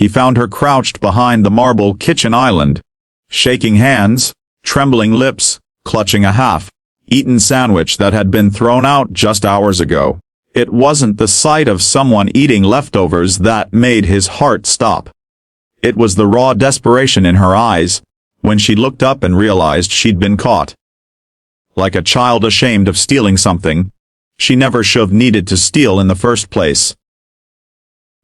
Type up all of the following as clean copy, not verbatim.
he found her crouched behind the marble kitchen island, shaking hands, trembling lips, clutching a half-eaten sandwich that had been thrown out just hours ago. It wasn't the sight of someone eating leftovers that made his heart stop. It was the raw desperation in her eyes, when she looked up and realized she'd been caught. Like a child ashamed of stealing something she never should have needed to steal in the first place.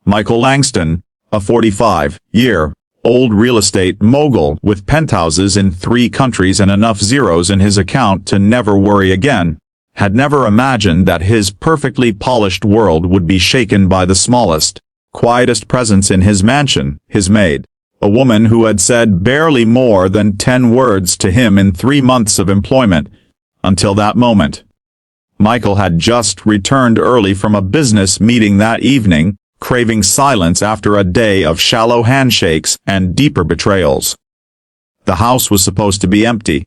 Michael Langston, a 45-year-old real estate mogul with penthouses in 3 countries and enough zeros in his account to never worry again, had never imagined that his perfectly polished world would be shaken by the smallest, quietest presence in his mansion, his maid, a woman who had said barely more than 10 words to him in 3 months of employment. Until that moment. Michael had just returned early from a business meeting that evening, craving silence after a day of shallow handshakes and deeper betrayals. The house was supposed to be empty.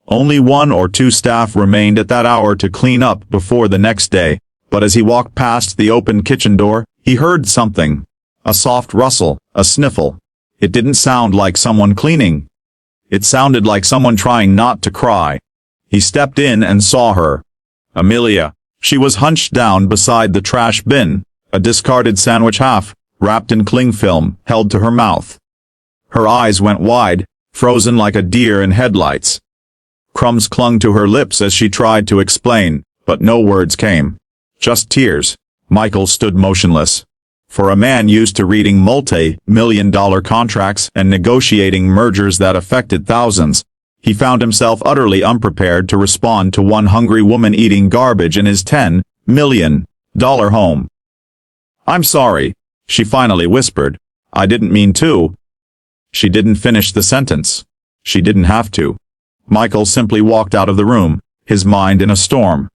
Only 1 or 2 staff remained at that hour to clean up before the next day, but as he walked past the open kitchen door, he heard something. A soft rustle, a sniffle. It didn't sound like someone cleaning. It sounded like someone trying not to cry. He stepped in and saw her. Amelia. She was hunched down beside the trash bin, a discarded sandwich half, wrapped in cling film, held to her mouth. Her eyes went wide, frozen like a deer in headlights. Crumbs clung to her lips as she tried to explain, but no words came. Just tears. Michael stood motionless. For a man used to reading multi-million-dollar contracts and negotiating mergers that affected thousands, he found himself utterly unprepared to respond to one hungry woman eating garbage in his $10 million home. "I'm sorry," she finally whispered. "I didn't mean to." She didn't finish the sentence. She didn't have to. Michael simply walked out of the room, his mind in a storm.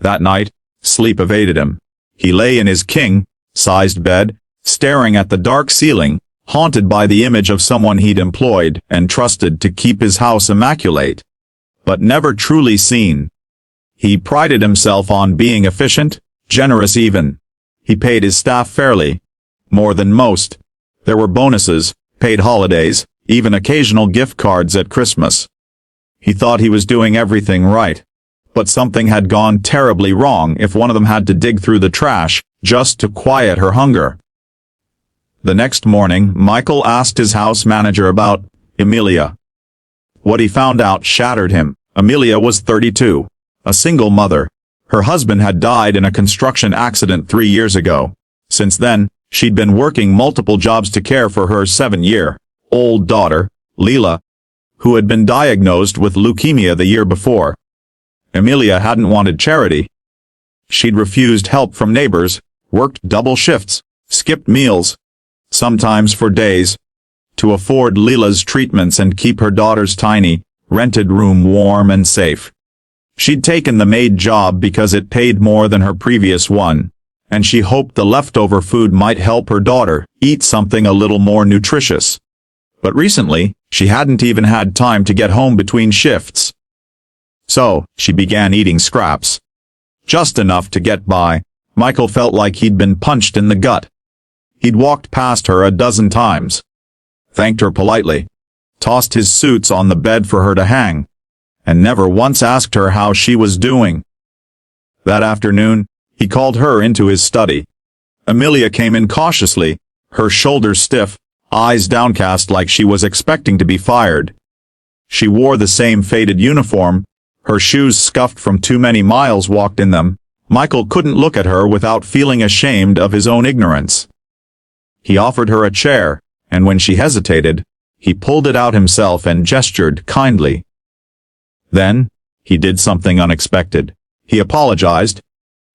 That night, sleep evaded him. He lay in his king-sized bed, staring at the dark ceiling, haunted by the image of someone he'd employed and trusted to keep his house immaculate, but never truly seen. He prided himself on being efficient, generous even. He paid his staff fairly. More than most. There were bonuses, paid holidays, even occasional gift cards at Christmas. He thought he was doing everything right. But something had gone terribly wrong if one of them had to dig through the trash just to quiet her hunger. The next morning, Michael asked his house manager about Amelia. What he found out shattered him. Amelia was 32, a single mother. Her husband had died in a construction accident 3 years ago. Since then, she'd been working multiple jobs to care for her 7-year-old daughter, Leela, who had been diagnosed with leukemia the year before. Amelia hadn't wanted charity. She'd refused help from neighbors, worked double shifts, skipped meals, sometimes for days, to afford Leela's treatments and keep her daughter's tiny, rented room warm and safe. She'd taken the maid job because it paid more than her previous one, and she hoped the leftover food might help her daughter eat something a little more nutritious. But recently, she hadn't even had time to get home between shifts. So, she began eating scraps. Just enough to get by. Michael felt like he'd been punched in the gut. He'd walked past her a dozen times, thanked her politely, tossed his suits on the bed for her to hang, and never once asked her how she was doing. That afternoon, he called her into his study. Amelia came in cautiously, her shoulders stiff, eyes downcast like she was expecting to be fired. She wore the same faded uniform, her shoes scuffed from too many miles walked in them. Michael couldn't look at her without feeling ashamed of his own ignorance. He offered her a chair, and when she hesitated, he pulled it out himself and gestured kindly. Then, he did something unexpected. He apologized.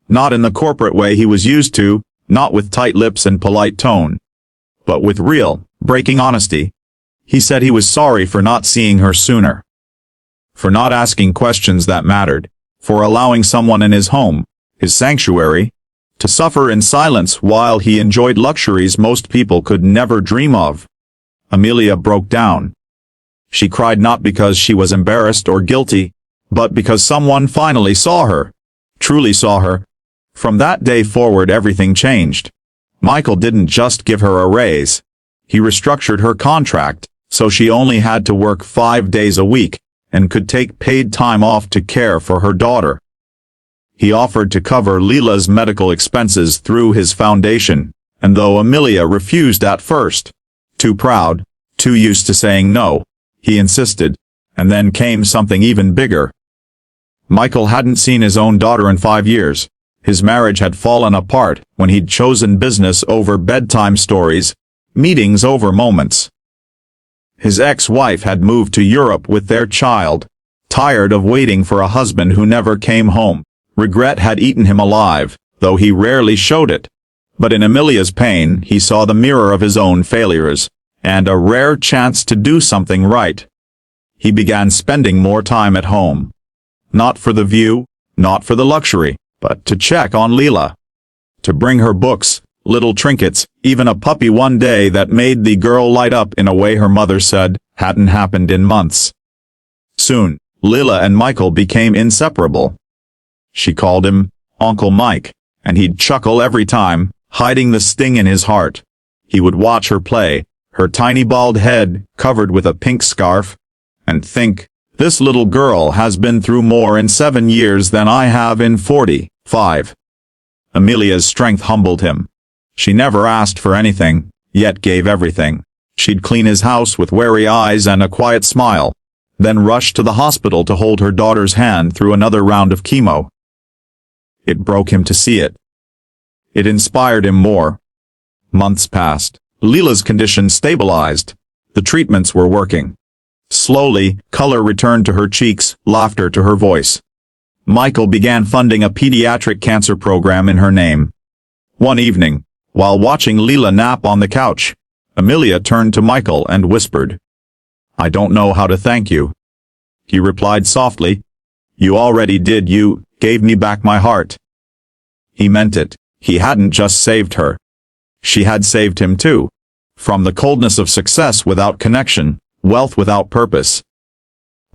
Not in the corporate way he was used to, not with tight lips and polite tone, but with real, breaking honesty. He said he was sorry for not seeing her sooner, for not asking questions that mattered, for allowing someone in his home, his sanctuary, to suffer in silence while he enjoyed luxuries most people could never dream of. Amelia broke down. She cried not because she was embarrassed or guilty, but because someone finally saw her, truly saw her. From that day forward everything changed. Michael didn't just give her a raise. He restructured her contract, so she only had to work 5 days a week, and could take paid time off to care for her daughter. He offered to cover Leela's medical expenses through his foundation, and though Amelia refused at first, too proud, too used to saying no, he insisted, and then came something even bigger. Michael hadn't seen his own daughter in 5 years. His marriage had fallen apart when he'd chosen business over bedtime stories, meetings over moments. His ex-wife had moved to Europe with their child, tired of waiting for a husband who never came home. Regret had eaten him alive, though he rarely showed it. But in Amelia's pain he saw the mirror of his own failures, and a rare chance to do something right. He began spending more time at home. Not for the view, not for the luxury, but to check on Leela. To bring her books, little trinkets, even a puppy one day that made the girl light up in a way her mother said hadn't happened in months. Soon, Leela and Michael became inseparable. She called him Uncle Mike, and he'd chuckle every time, hiding the sting in his heart. He would watch her play, her tiny bald head covered with a pink scarf, and think, this little girl has been through more in 7 years than I have in 45. Amelia's strength humbled him. She never asked for anything, yet gave everything. She'd clean his house with wary eyes and a quiet smile, then rush to the hospital to hold her daughter's hand through another round of chemo. It broke him to see it. It inspired him more. Months passed. Leela's condition stabilized. The treatments were working. Slowly, color returned to her cheeks, laughter to her voice. Michael began funding a pediatric cancer program in her name. One evening, while watching Leela nap on the couch, Amelia turned to Michael and whispered, "I don't know how to thank you." He replied softly, "You already did. You gave me back my heart." He meant it. He hadn't just saved her. She had saved him too. From the coldness of success without connection, wealth without purpose.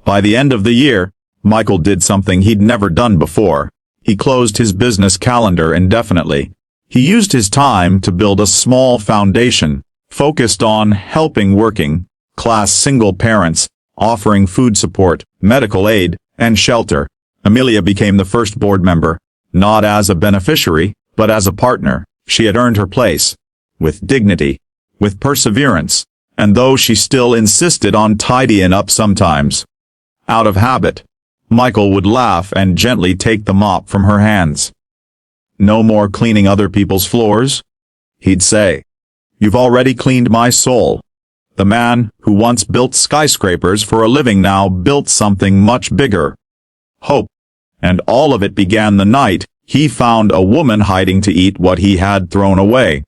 By the end of the year, Michael did something he'd never done before. He closed his business calendar indefinitely. He used his time to build a small foundation, focused on helping working class single parents, offering food support, medical aid, and shelter. Amelia became the first board member, not as a beneficiary, but as a partner. She had earned her place, with dignity, with perseverance, and though she still insisted on tidying up sometimes, out of habit, Michael would laugh and gently take the mop from her hands. "No more cleaning other people's floors," he'd say. "You've already cleaned my soul." The man who once built skyscrapers for a living now built something much bigger. Hope. And all of it began the night he found a woman hiding to eat what he had thrown away.